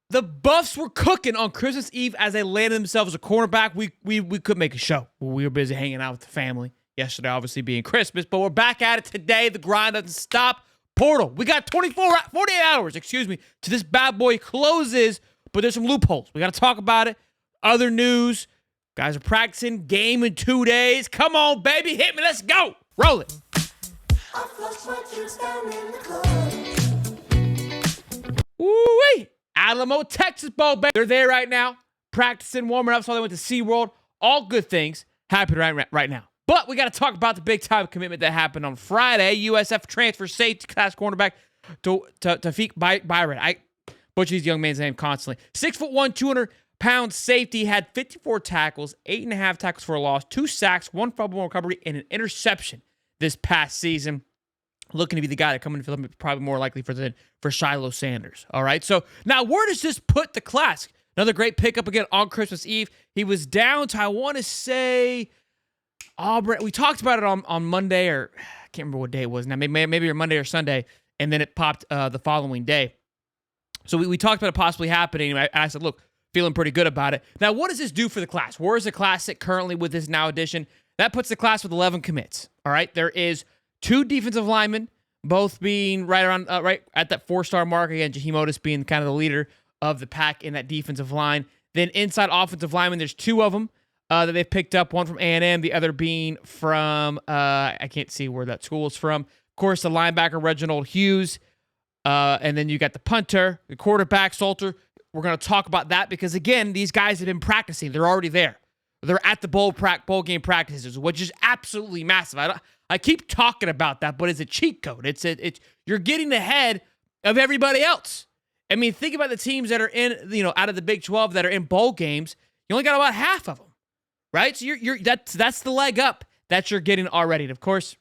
The Buffs were cooking on Christmas Eve as they landed themselves a cornerback. We could make a show. We were busy hanging out with the family yesterday, obviously being Christmas, but we're back at it today. The grind doesn't stop. Portal. We got 48 hours, to this bad boy closes, but there's some loopholes. We got to talk about it. Other news. Guys are practicing. Game in 2 days. Come on, baby. Hit me. Let's go. Roll it. Woo-wee. Alamo, Texas Bowl, baby. They're there right now, practicing, warming up. So they went to SeaWorld. All good things happening right now. But we got to talk about the big-time commitment that happened on Friday. USF transfer safety class cornerback Tafik Byron. I butcher this young man's name constantly. 6'1", 200-pound safety, had 54 tackles, 8.5 tackles for a loss, 2 sacks, 1 fumble recovery, and an interception this past season. Looking to be the guy to come in for them, probably more likely for Shiloh Sanders. All right, so now where does this put the class? Another great pickup again on Christmas Eve. He was down to, I want to say, Auburn. We talked about it on Monday, or I can't remember what day it was now. Maybe Monday or Sunday, and then it popped the following day. So we talked about it possibly happening, and I said, look, feeling pretty good about it. Now, what does this do for the class? Where is the class at currently with this now addition? That puts the class with 11 commits. All right, there is 2 defensive linemen, both being right around right at that 4-star mark. Again, Jaheim Otis being kind of the leader of the pack in that defensive line. Then inside offensive linemen, there's 2 of them that they've picked up. One from A&M, the other being from I can't see where that school is from. Of course, the linebacker Reginald Hughes, and then you got the punter, the quarterback Salter. We're going to talk about that because again, these guys have been practicing. They're already there. They're at the bowl game practices, which is absolutely massive. I keep talking about that, but it's a cheat code. It's you're getting ahead of everybody else. I mean, think about the teams that are in, out of the Big 12 that are in bowl games. You only got about half of them, right? So that's the leg up that you're getting already. And of course,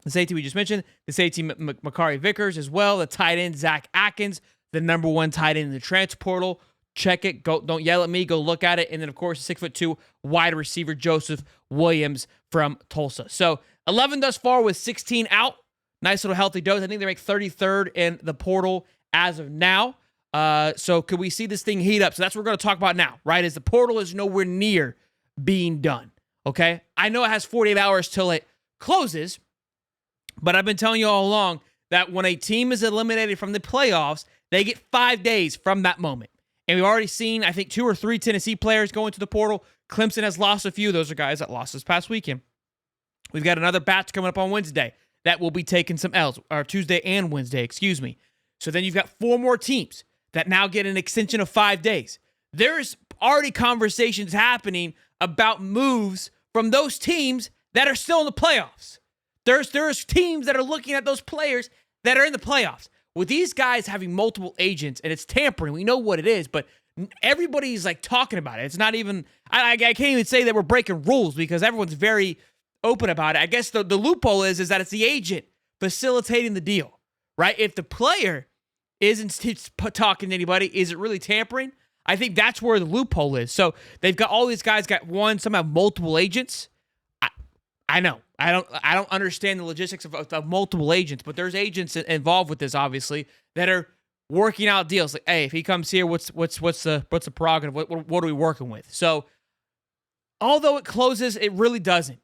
the safety we just mentioned, the safety Makari Vickers as well, the tight end Zach Atkins, the number 1 tight end in the transfer portal. Check it. Go. Don't yell at me. Go look at it. And then, of course, 6'2" wide receiver Joseph Williams from Tulsa. So 11 thus far with 16 out. Nice little healthy dose. I think they rank 33rd in the portal as of now. So could we see this thing heat up? So that's what we're going to talk about now, right? As the portal is nowhere near being done. Okay? I know it has 48 hours till it closes, but I've been telling you all along that when a team is eliminated from the playoffs, they get 5 days from that moment. And we've already seen, I think, 2 or 3 Tennessee players go into the portal. Clemson has lost a few. Those are guys that lost this past weekend. We've got another batch coming up on Wednesday that will be taking some L's, or Tuesday and Wednesday, So then you've got 4 more teams that now get an extension of 5 days. There's already conversations happening about moves from those teams that are still in the playoffs. There's teams that are looking at those players that are in the playoffs. With these guys having multiple agents, and it's tampering, we know what it is, but everybody's like talking about it. It's not even, I can't even say that we're breaking rules because everyone's very open about it. I guess the loophole is that it's the agent facilitating the deal, right? If the player isn't talking to anybody, is it really tampering? I think that's where the loophole is. So they've got all these guys got one, some have multiple agents. I know. I don't understand the logistics of multiple agents, but there's agents involved with this, obviously, that are working out deals. Like, hey, if he comes here, what's the prerogative? What are we working with? So, although it closes, it really doesn't.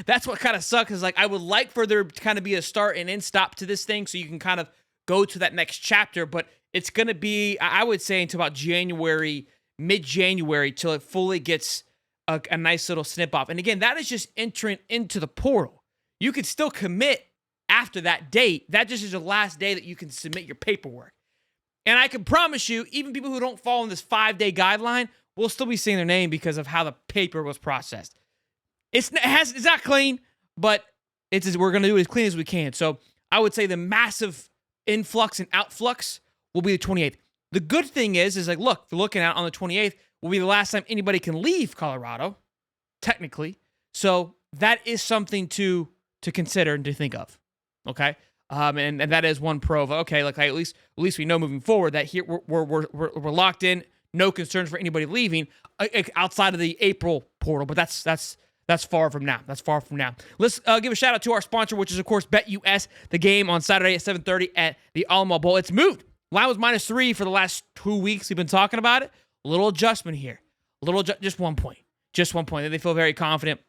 That's what kind of sucks. Is like I would like for there to kind of be a start and end stop to this thing, so you can kind of go to that next chapter. But it's going to be, I would say, until about mid-January, till it fully gets a nice little snip off. And again, that is just entering into the portal. You could still commit after that date. That just is the last day that you can submit your paperwork. And I can promise you, even people who don't fall in this 5-day guideline will still be seeing their name because of how the paper was processed. It's not clean, but we're going to do it as clean as we can. So I would say the massive influx and outflux will be the 28th. The good thing is like, look, if you're looking at on the 28th, will be the last time anybody can leave Colorado, technically. So that is something to consider and to think of, okay? And that is one pro of, okay, like at least we know moving forward that here we're locked in, no concerns for anybody leaving outside of the April portal. But that's far from now. That's far from now. Let's give a shout out to our sponsor, which is of course BetUS. The game on Saturday at 7:30 at the Alamo Bowl. It's moved. Line was -3 for the last 2 weeks. We've been talking about it. A little adjustment here. Just 1 point. Just 1 point. They feel very confident.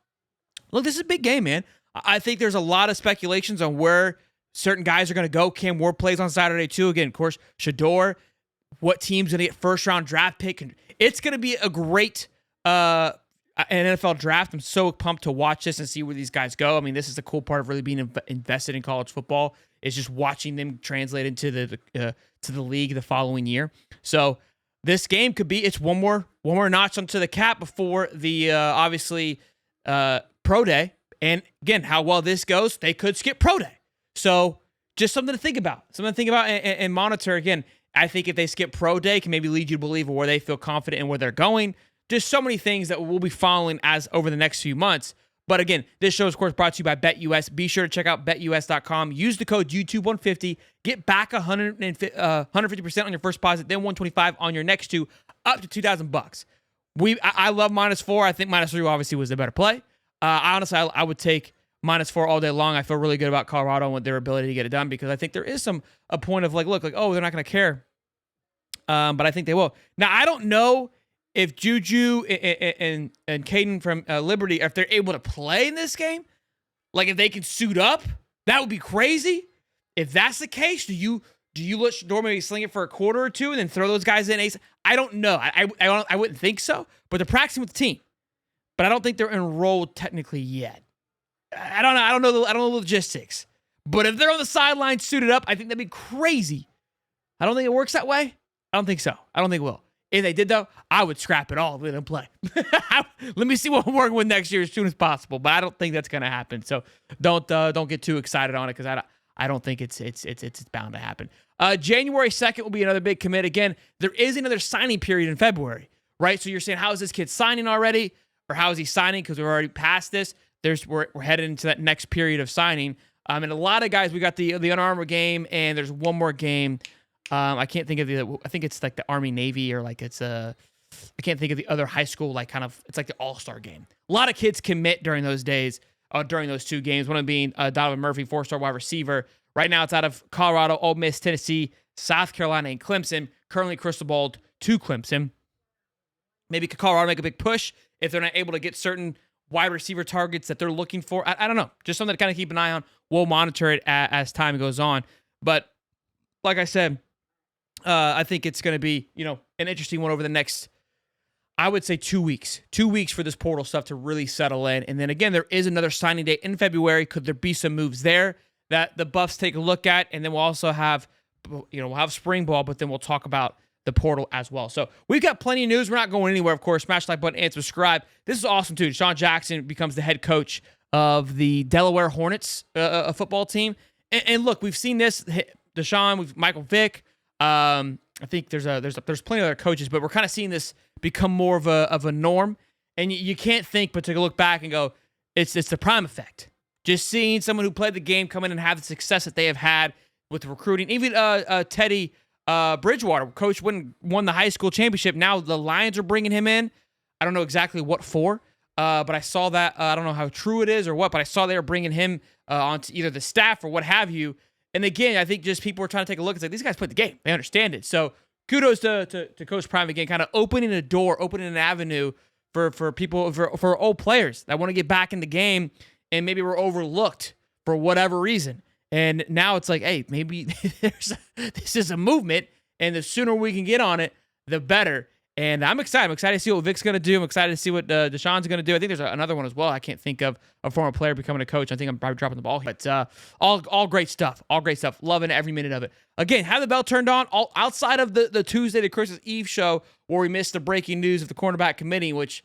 Look, this is a big game, man. I think there's a lot of speculations on where certain guys are going to go. Cam Ward plays on Saturday, too. Again, of course, Shador. What team's going to get first-round draft pick? It's going to be a great an NFL draft. I'm so pumped to watch this and see where these guys go. I mean, this is the cool part of really being invested in college football, is just watching them translate into to the league the following year. So this game could be, it's one more notch onto the cap before the obviously pro day. And again, how well this goes, they could skip pro day. So just something to think about. And monitor. Again, I think if they skip pro day, can maybe lead you to believe where they feel confident in where they're going. Just so many things that we'll be following as over the next few months. But again, this show is, of course, brought to you by BetUS. Be sure to check out BetUS.com. Use the code YouTube150. Get back 150% on your first deposit, then 125 on your next two, up to $2,000. I love -4. I think -3 obviously was the better play. Honestly, I would take -4 all day long. I feel really good about Colorado and with their ability to get it done, because I think there is a point of they're not going to care. But I think they will. Now, I don't know if Juju and Caden from Liberty, if they're able to play in this game. Like, if they can suit up, that would be crazy. If that's the case, do you let Shador maybe sling it for a quarter or two and then throw those guys in ace? I don't know. I wouldn't think so. But they're practicing with the team. But I don't think they're enrolled technically yet. I don't know the logistics. But if they're on the sideline suited up, I think that'd be crazy. I don't think it works that way. I don't think so. I don't think it will. If they did, though, I would scrap it all and let them play. Let me see what we're working with next year as soon as possible. But I don't think that's going to happen. So don't get too excited on it, because I don't think it's bound to happen. January 2nd will be another big commit. Again, there is another signing period in February, right? So you're saying, how is this kid signing already? Or how is he signing? Because we're already past this. We're headed into that next period of signing. And a lot of guys, we got the Under Armour game, and there's one more game. I can't think of I think it's like the Army Navy, or like I can't think of the other high school, it's like the All-Star game. A lot of kids commit during those days, during those two games. One of them being Donovan Murphy, 4-star wide receiver. Right now it's out of Colorado, Ole Miss, Tennessee, South Carolina, and Clemson. Currently crystal balled to Clemson. Maybe Colorado make a big push if they're not able to get certain wide receiver targets that they're looking for. I don't know. Just something to kind of keep an eye on. We'll monitor it as time goes on. But like I said, I think it's going to be, an interesting one over the next, I would say 2 weeks. 2 weeks for this portal stuff to really settle in. And then again, there is another signing day in February. Could there be some moves there that the Buffs take a look at? And then we'll also have, we'll have spring ball, but then we'll talk about the portal as well. So we've got plenty of news. We're not going anywhere, of course. Smash the like button and subscribe. This is awesome, too. Deshaun Jackson becomes the head coach of the Delaware Hornets football team. And look, we've seen this. Deshaun, Michael Vick. I think there's plenty of other coaches, but we're kind of seeing this become more of a norm. And you can't think but to look back and go, it's the prime effect. Just seeing someone who played the game come in and have the success that they have had with the recruiting. Even Teddy Bridgewater, coach, won the high school championship. Now the Lions are bringing him in. I don't know exactly what for, but I saw that. I don't know how true it is or what, but I saw they were bringing him onto either the staff or what have you. And again, I think just people are trying to take a look and say, these guys played the game. They understand it. So kudos to Coach Prime again, kind of opening a door, opening an avenue for people, for old players that want to get back in the game and maybe were overlooked for whatever reason. And now it's like, hey, maybe this is a movement, and the sooner we can get on it, the better. And I'm excited. I'm excited to see what Vic's going to do. I'm excited to see what Deshaun's going to do. I think there's another one as well. I can't think of a former player becoming a coach. I think I'm probably dropping the ball here. But all great stuff. All great stuff. Loving every minute of it. Again, have the bell turned on. All outside of the Tuesday to Christmas Eve show where we missed the breaking news of the cornerback committee, which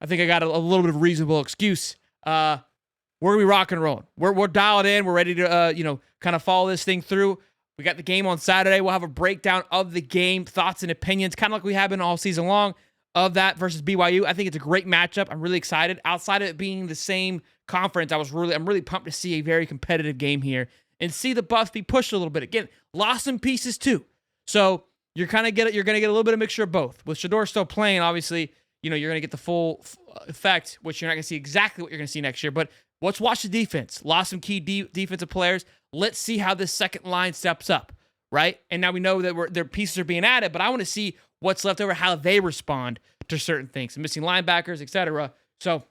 I think I got a little bit of a reasonable excuse. We're going to be rocking and rolling. We're dialed in. We're ready to, kind of follow this thing through. We got the game on Saturday. We'll have a breakdown of the game, thoughts and opinions, kind of like we have been all season long, of that versus BYU. I think it's a great matchup. I'm really excited. Outside of it being the same conference, I'm really pumped to see a very competitive game here and see the Buffs be pushed a little bit. Again, lost some pieces too. So you're going to get a little bit of mixture of both. With Shador still playing, obviously, you're going to get the full effect, which you're not going to see exactly what you're going to see next year. But let's watch the defense. Lost some key defensive players. Let's see how this second line steps up. right? And now we know that their pieces are being added, but I want to see what's left over, how they respond to certain things, missing linebackers, etc. So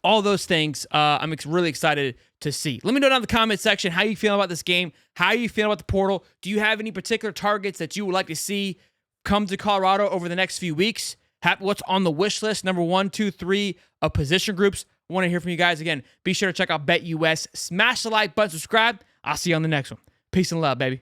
all those things, I'm really excited to see. Let me know down in the comment section how you feel about this game, how you feel about the portal. Do you have any particular targets that you would like to see come to Colorado over the next few weeks? What's on the wish list, number 1, 2, 3 of position groups? I want to hear from you guys. Again, be sure to check out BetUS. Smash the like button, subscribe. I'll see you on the next one. Peace and love, baby.